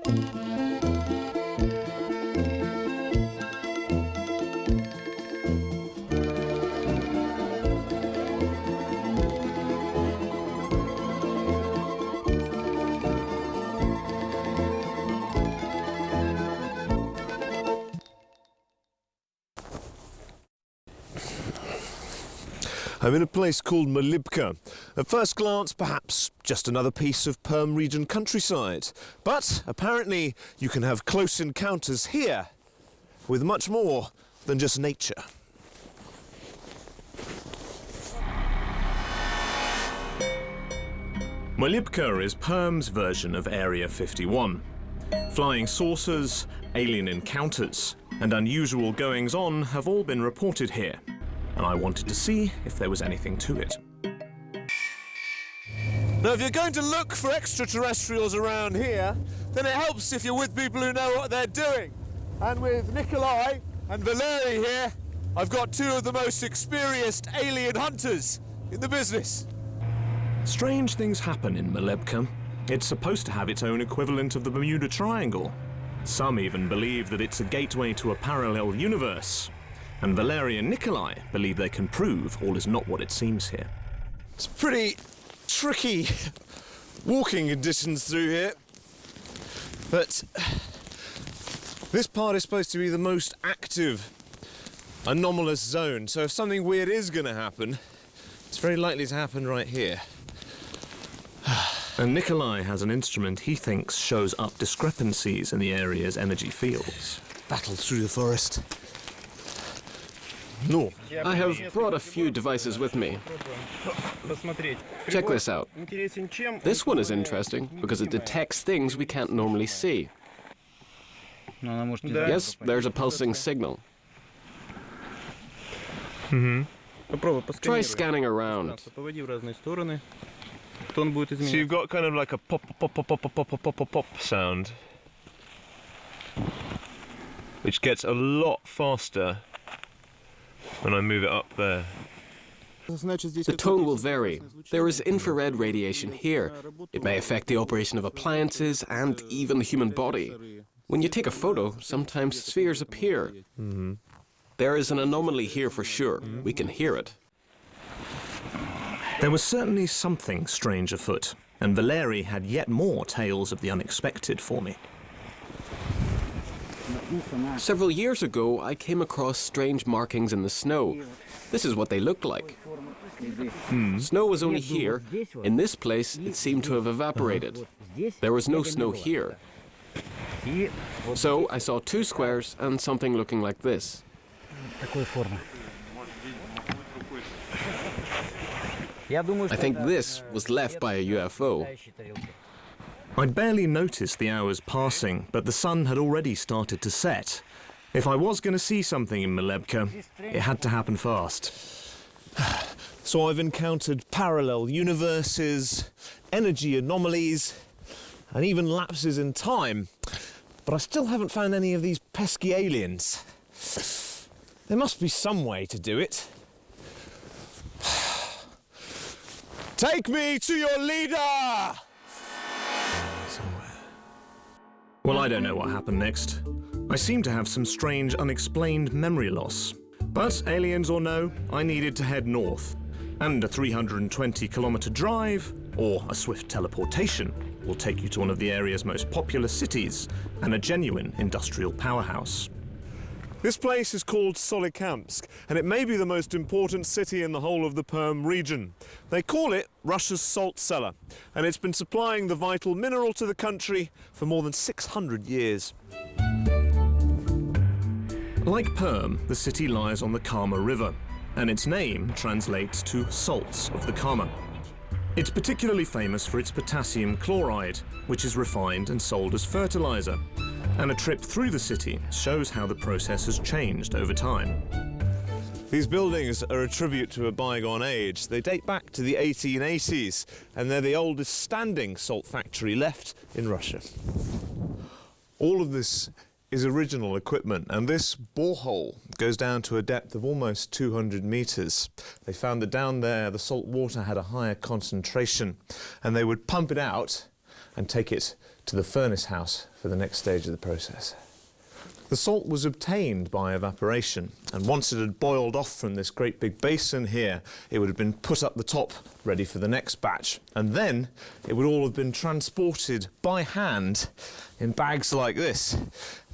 I'm in a place called Molybka. At first glance, perhaps just another piece of Perm region countryside. But apparently you can have close encounters here with much more than just nature. Molybka is Perm's version of Area 51. Flying saucers, alien encounters, and unusual goings-on have all been reported here. And I wanted to see if there was anything to it. Now, if you're going to look for extraterrestrials around here, then it helps if you're with people who know what they're doing. And with Nikolai and Valery here, I've got two of the most experienced alien hunters in the business. Strange things happen in Molybka. It's supposed to have its own equivalent of the Bermuda Triangle. Some even believe that it's a gateway to a parallel universe. And Valery and Nikolai believe they can prove all is not what it seems here. It's pretty tricky walking conditions through here. But this part is supposed to be the most active, anomalous zone. So if something weird is going to happen, it's very likely to happen right here. And Nikolai has an instrument he thinks shows up discrepancies in the area's energy fields. Battle through the forest. No. I have brought a few devices with me. Check this out. This one is interesting because it detects things we can't normally see. Yes, there's a pulsing signal. Try scanning around. So you've got kind of like a pop, pop, pop, pop, pop, pop, pop, pop, pop sound, which gets a lot faster when I move it up there. The tone will vary. There is infrared radiation here. It may affect the operation of appliances and even the human body. When you take a photo, sometimes spheres appear. There is an anomaly here for sure. We can hear it. There was certainly something strange afoot, and Valery had yet more tales of the unexpected for me. Several years ago, I came across strange markings in the snow. This is what they looked like. Snow was only here. In this place, it seemed to have evaporated. There was no snow here. So I saw two squares and something looking like this. I think this was left by a UFO. I'd barely noticed the hours passing, but the sun had already started to set. If I was going to see something in Molybka, it had to happen fast. So I've encountered parallel universes, energy anomalies, and even lapses in time. But I still haven't found any of these pesky aliens. There must be some way to do it. Take me to your leader! Somewhere. Well, I don't know what happened next. I seem to have some strange, unexplained memory loss. But aliens or no, I needed to head north. And a 320-kilometre drive, or a swift teleportation, will take you to one of the area's most popular cities and a genuine industrial powerhouse. This place is called Solikamsk, and it may be the most important city in the whole of the Perm region. They call it Russia's salt cellar, and it's been supplying the vital mineral to the country for more than 600 years. Like Perm, the city lies on the Kama River, and its name translates to salts of the Kama. It's particularly famous for its potassium chloride, which is refined and sold as fertilizer. And a trip through the city shows how the process has changed over time. These buildings are a tribute to a bygone age. They date back to the 1880s, and they're the oldest standing salt factory left in Russia. All of this is original equipment, and this borehole goes down to a depth of almost 200 meters. They found that down there the salt water had a higher concentration, and they would pump it out and take it to the furnace house for the next stage of the process. The salt was obtained by evaporation, and once it had boiled off from this great big basin here, it would have been put up the top, ready for the next batch. And then it would all have been transported by hand in bags like this.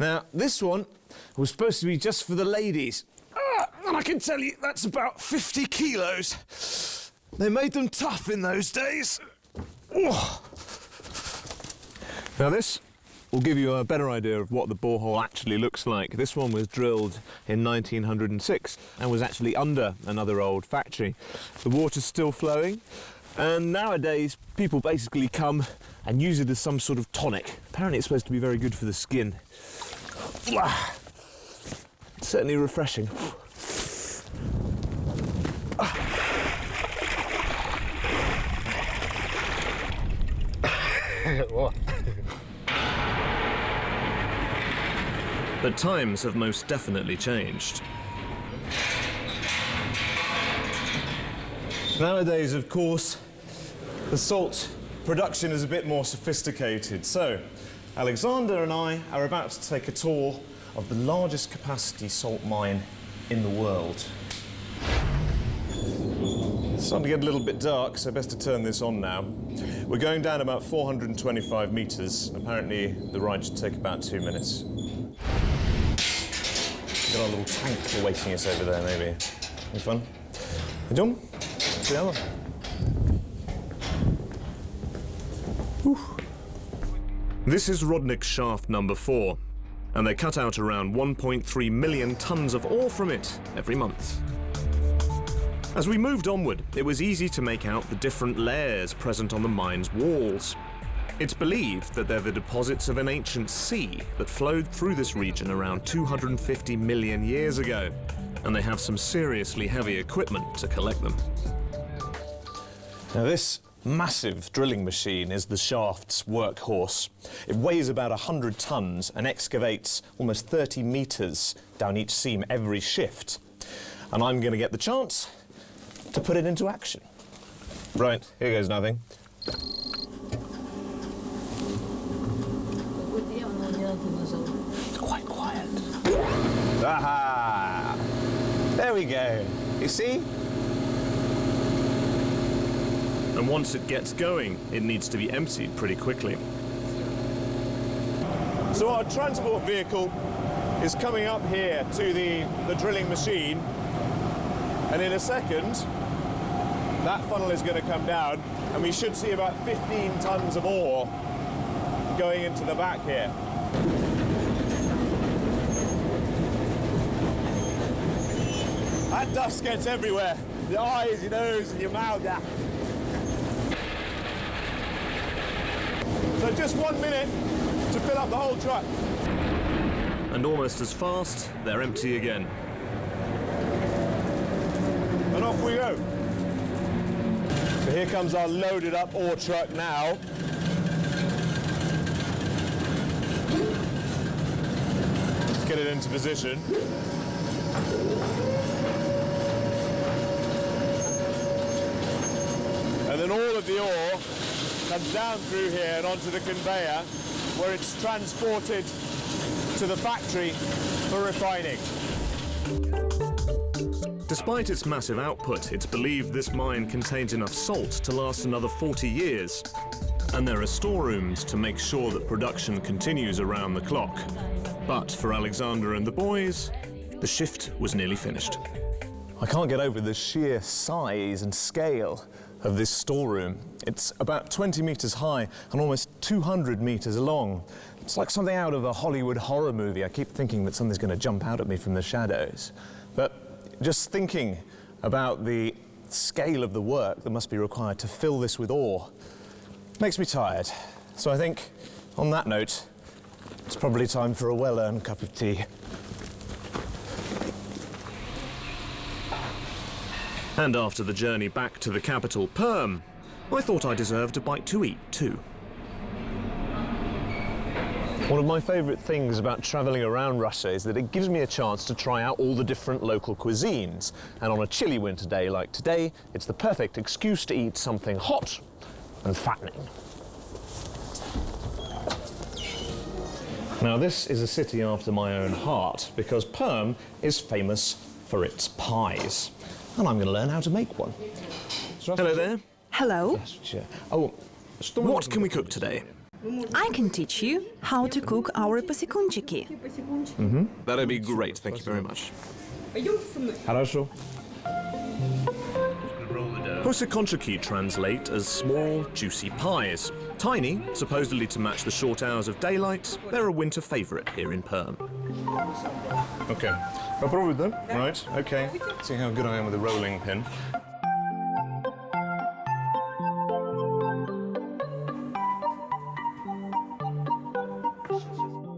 Now, this one was supposed to be just for the ladies. And I can tell you, that's about 50 kilos. They made them tough in those days. Oh. Now this will give you a better idea of what the borehole actually looks like. This one was drilled in 1906 and was actually under another old factory. The water's still flowing, and nowadays people basically come and use it as some sort of tonic. Apparently it's supposed to be very good for the skin. It's certainly refreshing. What? But times have most definitely changed. Nowadays, of course, the salt production is a bit more sophisticated. So, Alexander and I are about to take a tour of the largest capacity salt mine in the world. It's starting to get a little bit dark, so best to turn this on now. We're going down about 425 metres. Apparently, the ride should take about 2 minutes. Got our little tank awaiting us over there, maybe. Any fun? You done? Yeah. This is Rodnik's shaft number 4, and they cut out around 1.3 million tonnes of ore from it every month. As we moved onward, it was easy to make out the different layers present on the mine's walls. It's believed that they're the deposits of an ancient sea that flowed through this region around 250 million years ago, and they have some seriously heavy equipment to collect them. Now this massive drilling machine is the shaft's workhorse. It weighs about 100 tonnes and excavates almost 30 metres down each seam every shift. And I'm going to get the chance to put it into action. Right, here goes nothing. It's quite quiet. Aha! There we go. You see? And once it gets going, it needs to be emptied pretty quickly. So our transport vehicle is coming up here to the drilling machine, and in a second, that funnel is going to come down, and we should see about 15 tonnes of ore going into the back here. That dust gets everywhere. Your eyes, your nose, and your mouth. Yeah. So just 1 minute to fill up the whole truck. And almost as fast, they're empty again. And off we go. So here comes our loaded up ore truck now. Let's get it into position. And then all of the ore comes down through here and onto the conveyor, where it's transported to the factory for refining. Despite its massive output, it's believed this mine contains enough salt to last another 40 years. And there are storerooms to make sure that production continues around the clock. But for Alexander and the boys, the shift was nearly finished. I can't get over the sheer size and scale of this storeroom. It's about 20 metres high and almost 200 metres long. It's like something out of a Hollywood horror movie. I keep thinking that something's going to jump out at me from the shadows. But just thinking about the scale of the work that must be required to fill this with ore makes me tired. So I think, on that note, it's probably time for a well-earned cup of tea. And after the journey back to the capital, Perm, I thought I deserved a bite to eat too. One of my favourite things about travelling around Russia is that it gives me a chance to try out all the different local cuisines. And on a chilly winter day like today, it's the perfect excuse to eat something hot and fattening. Now this is a city after my own heart because Perm is famous for its pies. And I'm going to learn how to make one. Hello there. Hello. Oh, What can we cook today? I can teach you how to cook our посекунчики. That'd be great, thank you very much. Хорошо. Посекунчики translate as small, juicy pies. Tiny, supposedly to match the short hours of daylight, they're a winter favourite here in Perm. Okay. Попробуй, да? Right, okay. See how good I am with a rolling pin.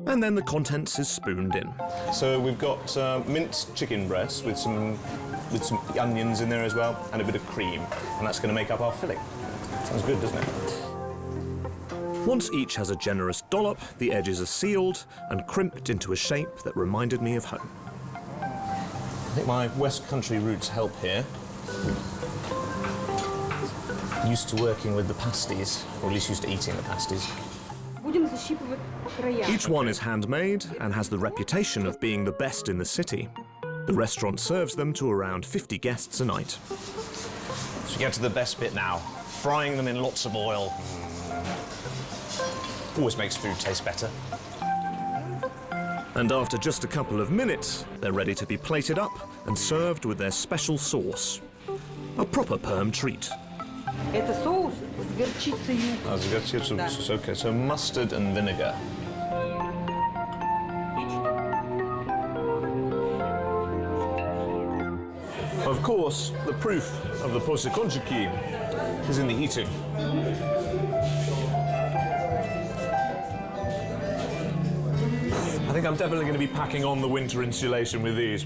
And then the contents is spooned in. So we've got minced chicken breasts with some onions in there as well, and a bit of cream, and that's going to make up our filling. Sounds good, doesn't it? Once each has a generous dollop, the edges are sealed and crimped into a shape that reminded me of home. I think my West Country roots help here. Used to working with the pasties, or at least used to eating the pasties. Each one is handmade and has the reputation of being the best in the city. The restaurant serves them to around 50 guests a night. So we get to the best bit now. Frying them in lots of oil. Always makes food taste better. And after just a couple of minutes, they're ready to be plated up and served with their special sauce. A proper Perm treat. Это соус с горчицей. Okay, so mustard and vinegar. Of course, the proof of the посекунчики is in the eating. I think I'm definitely going to be packing on the winter insulation with these.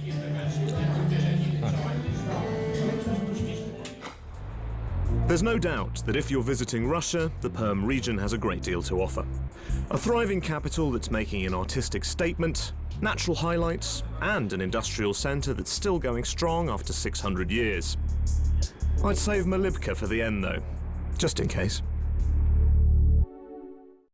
There's no doubt that if you're visiting Russia, the Perm region has a great deal to offer. A thriving capital that's making an artistic statement, natural highlights, and an industrial centre that's still going strong after 600 years. I'd save Malibka for the end though, just in case.